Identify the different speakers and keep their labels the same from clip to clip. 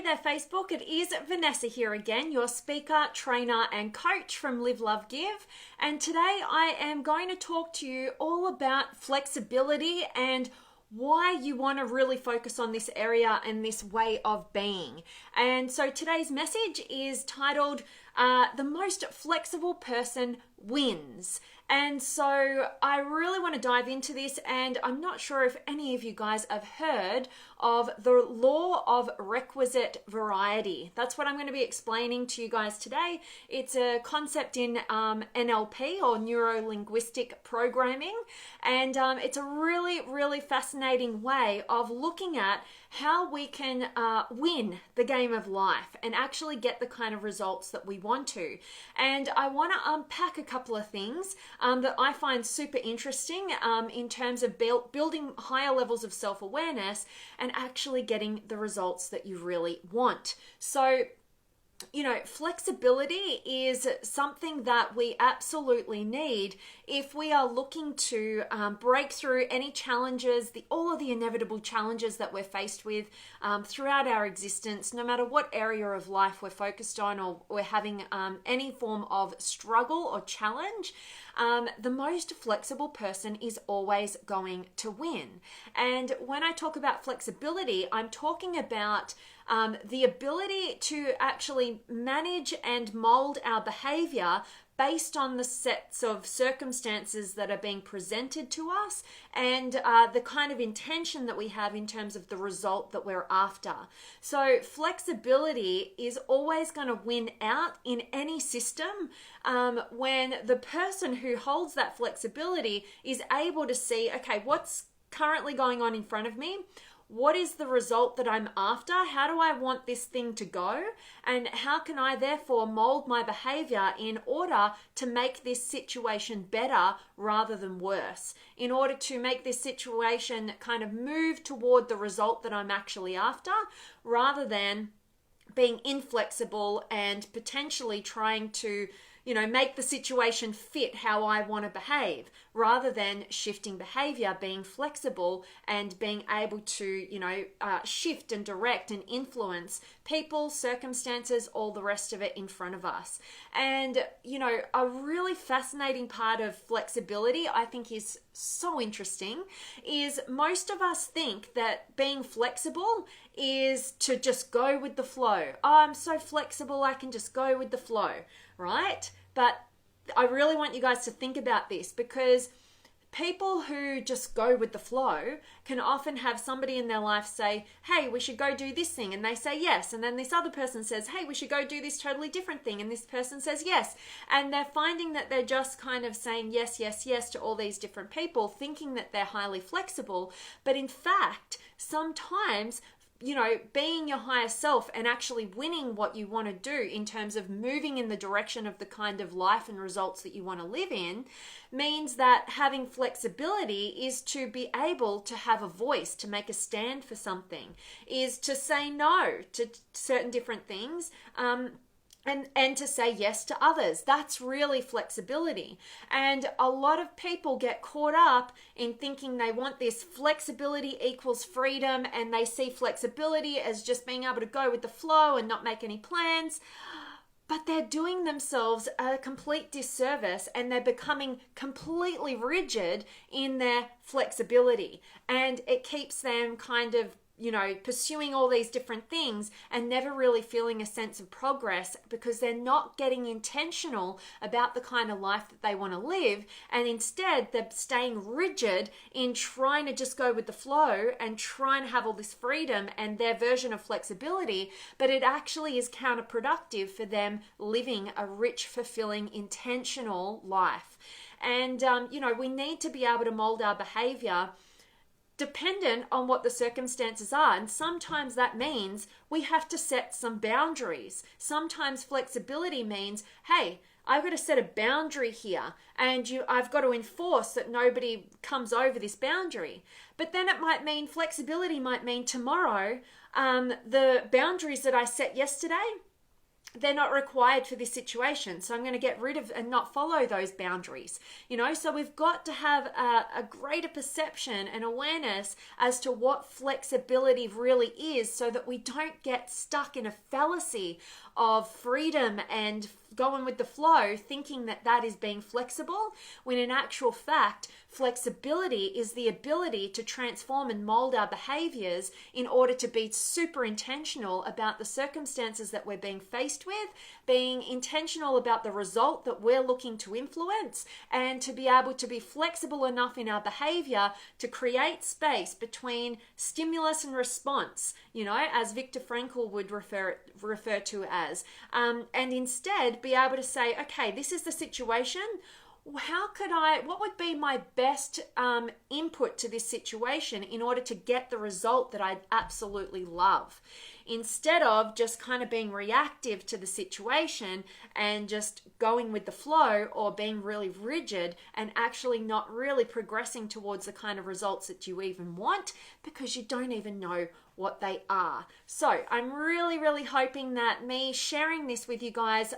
Speaker 1: Hey there, Facebook. It is Vanessa here again, your speaker, trainer, and coach from Live, Love, Give. And today I am going to talk to you all about flexibility and why you want to really focus on this area and this way of being. And so today's message is titled, The Most Flexible Person Wins. And so I really want to dive into this, and I'm not sure if any of you guys have heard of the law of requisite variety. That's what I'm going to be explaining to you guys today. It's a concept in NLP or neuro-linguistic programming, and it's a really fascinating way of looking at how we can win the game of life and actually get the kind of results that we want to. And I want to unpack a couple of things that I find super interesting in terms of building higher levels of self-awareness and actually getting the results that you really want. So, you know, flexibility is something that we absolutely need if we are looking to break through any challenges, all of the inevitable challenges that we're faced with throughout our existence, no matter what area of life we're focused on or we're having any form of struggle or challenge. The most flexible person is always going to win. And when I talk about flexibility, I'm talking about the ability to actually manage and mold our behavior based on the sets of circumstances that are being presented to us and the kind of intention that we have in terms of the result that we're after. So flexibility is always going to win out in any system when the person who holds that flexibility is able to see, okay, what's currently going on in front of me? What is the result that I'm after? How do I want this thing to go? And how can I therefore mold my behavior in order to make this situation better rather than worse? In order to make this situation kind of move toward the result that I'm actually after, rather than being inflexible and potentially trying to make the situation fit how I want to behave, rather than shifting behavior, being flexible and being able to, shift and direct and influence people, circumstances, all the rest of it in front of us. And, a really fascinating part of flexibility, I think, is so interesting, is most of us think that being flexible is to just go with the flow. Oh, I'm so flexible, I can just go with the flow, right? But I really want you guys to think about this, because people who just go with the flow can often have somebody in their life say, hey, we should go do this thing. And they say yes. And then this other person says, hey, we should go do this totally different thing. And this person says yes. And they're finding that they're just kind of saying yes, yes, yes to all these different people, thinking that they're highly flexible. But in fact, sometimes being your higher self and actually winning what you want to do in terms of moving in the direction of the kind of life and results that you want to live in means that having flexibility is to be able to have a voice, to make a stand for something, is to say no to certain different things, and to say yes to others. That's really flexibility. And a lot of people get caught up in thinking they want this flexibility equals freedom, and they see flexibility as just being able to go with the flow and not make any plans. But they're doing themselves a complete disservice, and they're becoming completely rigid in their flexibility. And it keeps them kind of pursuing all these different things and never really feeling a sense of progress, because they're not getting intentional about the kind of life that they want to live. And instead, they're staying rigid in trying to just go with the flow and trying to have all this freedom and their version of flexibility. But it actually is counterproductive for them living a rich, fulfilling, intentional life. And, we need to be able to mold our behavior dependent on what the circumstances are. And sometimes that means we have to set some boundaries. Sometimes flexibility means, hey, I've got to set a boundary here, and I've got to enforce that nobody comes over this boundary. But then flexibility might mean tomorrow, the boundaries that I set yesterday, they're not required for this situation. So I'm going to get rid of and not follow those boundaries. So we've got to have a greater perception and awareness as to what flexibility really is, so that we don't get stuck in a fallacy of freedom and going with the flow, thinking that that is being flexible, when in actual fact, flexibility is the ability to transform and mold our behaviors in order to be super intentional about the circumstances that we're being faced with, being intentional about the result that we're looking to influence, and to be able to be flexible enough in our behavior to create space between stimulus and response, as Viktor Frankl would refer to as, and instead be able to say, okay, this is the situation. What would be my best input to this situation in order to get the result that I absolutely love? Instead of just kind of being reactive to the situation and just going with the flow, or being really rigid and actually not really progressing towards the kind of results that you even want, because you don't even know what they are. So I'm really, really hoping that me sharing this with you guys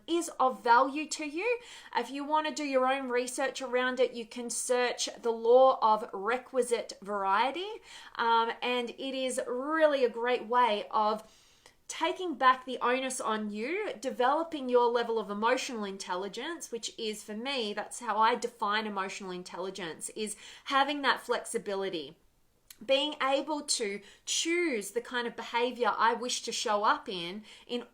Speaker 1: is of value to you. If you want to do your own research around it, you can search the law of requisite variety, and it is really a great way of taking back the onus on you, developing your level of emotional intelligence, which is, for me, that's how I define emotional intelligence, is having that flexibility. Being able to choose the kind of behavior I wish to show up in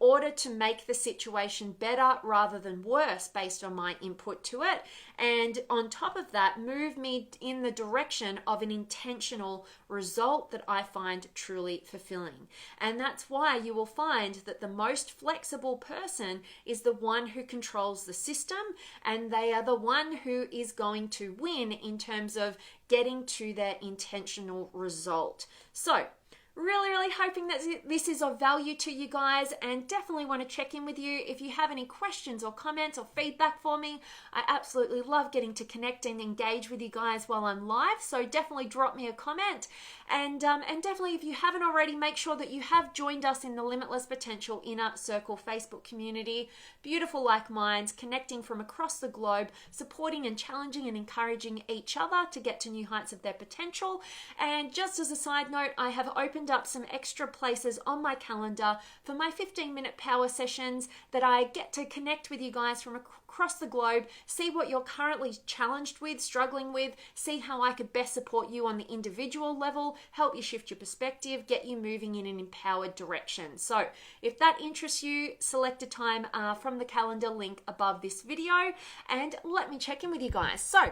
Speaker 1: order to make the situation better rather than worse based on my input to it. And on top of that, move me in the direction of an intentional result that I find truly fulfilling. And that's why you will find that the most flexible person is the one who controls the system, and they are the one who is going to win in terms of getting to their intentional result. So, really, really hoping that this is of value to you guys, and definitely want to check in with you if you have any questions or comments or feedback for me. I absolutely love getting to connect and engage with you guys while I'm live, so definitely drop me a comment, and definitely, if you haven't already, make sure that you have joined us in the Limitless Potential Inner Circle Facebook community. Beautiful like minds connecting from across the globe, supporting and challenging and encouraging each other to get to new heights of their potential. And just as a side note, I have opened up some extra places on my calendar for my 15-minute power sessions that I get to connect with you guys from across the globe, see what you're currently challenged with, struggling with, see how I could best support you on the individual level, help you shift your perspective, get you moving in an empowered direction. So if that interests you, select a time from the calendar link above this video, and let me check in with you guys. So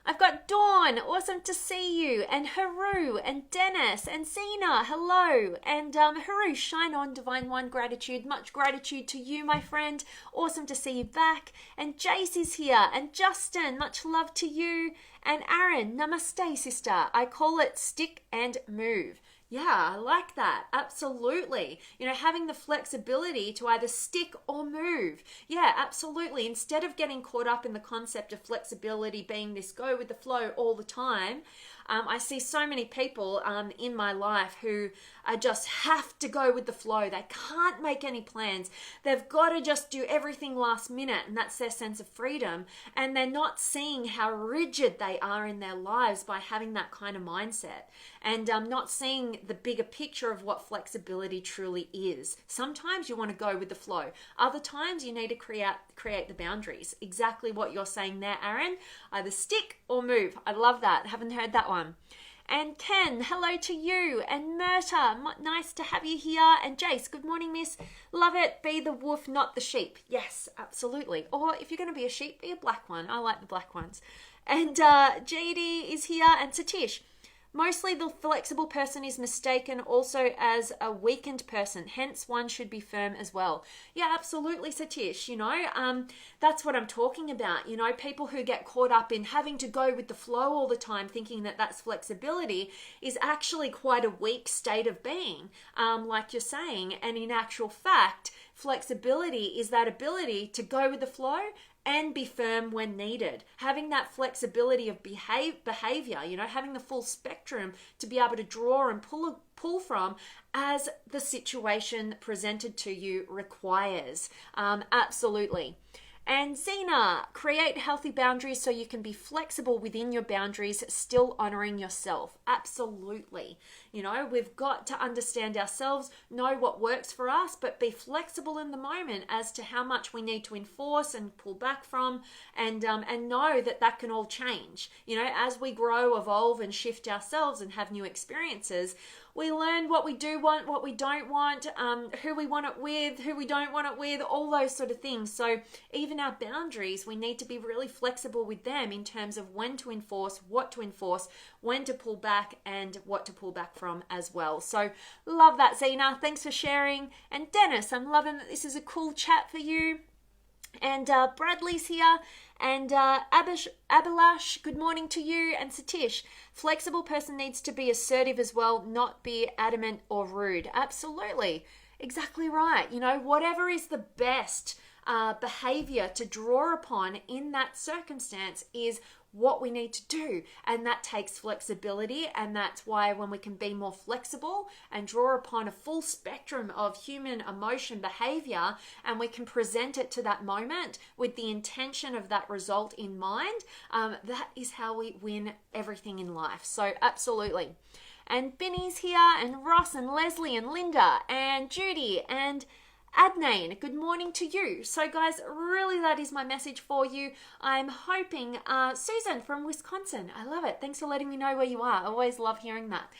Speaker 1: I've got Dawn, awesome to see you, and Haru, and Dennis, and Zena, hello, and Haru, shine on, Divine One, gratitude, much gratitude to you, my friend, awesome to see you back, and Jace is here, and Justin, much love to you, and Aaron, namaste, sister, I call it stick and move. Yeah, I like that. Absolutely. Having the flexibility to either stick or move. Yeah, absolutely. Instead of getting caught up in the concept of flexibility being this go with the flow all the time, I see so many people in my life who just have to go with the flow. They can't make any plans. They've got to just do everything last minute, and that's their sense of freedom. And they're not seeing how rigid they are in their lives by having that kind of mindset, and not seeing the bigger picture of what flexibility truly is. Sometimes you want to go with the flow. Other times you need to create the boundaries. Exactly what you're saying there, Aaron. Either stick or move. I love that. Haven't heard that one. And Ken, hello to you. And Myrta, nice to have you here. And Jace, good morning, miss. Love it. Be the wolf, not the sheep. Yes, absolutely. Or if you're going to be a sheep, be a black one. I like the black ones. And JD is here, and Satish. Mostly the flexible person is mistaken also as a weakened person, hence one should be firm as well. Yeah, absolutely, Satish, that's what I'm talking about. People who get caught up in having to go with the flow all the time, thinking that that's flexibility, is actually quite a weak state of being, like you're saying. And in actual fact, flexibility is that ability to go with the flow and be firm when needed. Having that flexibility of behavior, having the full spectrum to be able to draw and pull from as the situation presented to you requires. Absolutely. And Zena, create healthy boundaries so you can be flexible within your boundaries, still honoring yourself. Absolutely. We've got to understand ourselves, know what works for us, but be flexible in the moment as to how much we need to enforce and pull back from, and know that can all change. As we grow, evolve, and shift ourselves and have new experiences, we learn what we do want, what we don't want, who we want it with, who we don't want it with, all those sort of things. So even our boundaries, we need to be really flexible with them in terms of when to enforce, what to enforce, when to pull back, and what to pull back from as well. So love that, Zena. Thanks for sharing. And Dennis, I'm loving that this is a cool chat for you. And Bradley's here. And Abhilash, good morning to you. And Satish, flexible person needs to be assertive as well, not be adamant or rude. Absolutely. Exactly right. Whatever is the best behavior to draw upon in that circumstance is what we need to do, and that takes flexibility. And that's why when we can be more flexible and draw upon a full spectrum of human emotion behavior, and we can present it to that moment with the intention of that result in mind, that is how we win everything in life. So absolutely. And Binny's here, and Ross and Leslie and Linda and Judy and Adnain, good morning to you. So guys, really that is my message for you. I'm hoping, Susan from Wisconsin, I love it. Thanks for letting me know where you are. I always love hearing that.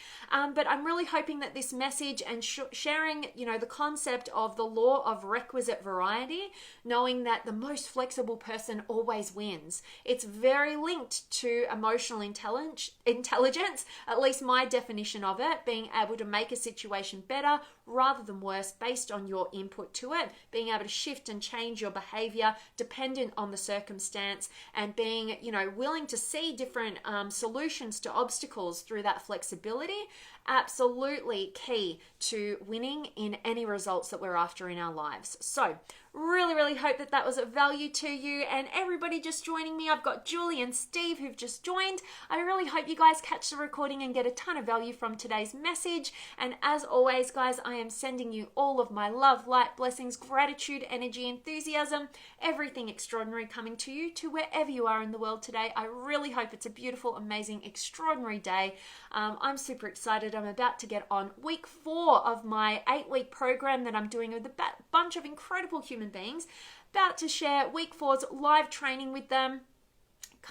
Speaker 1: But I'm really hoping that this message and sharing, the concept of the law of requisite variety, knowing that the most flexible person always wins. It's very linked to emotional intelligence, at least my definition of it, being able to make a situation better rather than worse based on your input to it, being able to shift and change your behavior dependent on the circumstance, and being, willing to see different solutions to obstacles through that flexibility. Absolutely key to winning in any results that we're after in our lives. So really, really hope that was of value to you. And everybody just joining me, I've got Julie and Steve who've just joined. I really hope you guys catch the recording and get a ton of value from today's message. And as always, guys, I am sending you all of my love, light, blessings, gratitude, energy, enthusiasm, everything extraordinary coming to you to wherever you are in the world today. I really hope it's a beautiful, amazing, extraordinary day. I'm super excited. I'm about to get on week 4 of my 8-week program that I'm doing with a bunch of incredible human beings. About to share week 4's live training with them.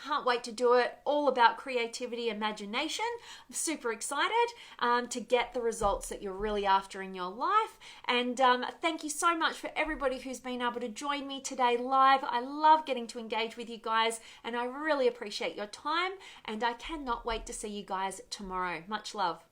Speaker 1: Can't wait to do it. All about creativity, imagination. I'm super excited to get the results that you're really after in your life. And thank you so much for everybody who's been able to join me today live. I love getting to engage with you guys, and I really appreciate your time. And I cannot wait to see you guys tomorrow. Much love.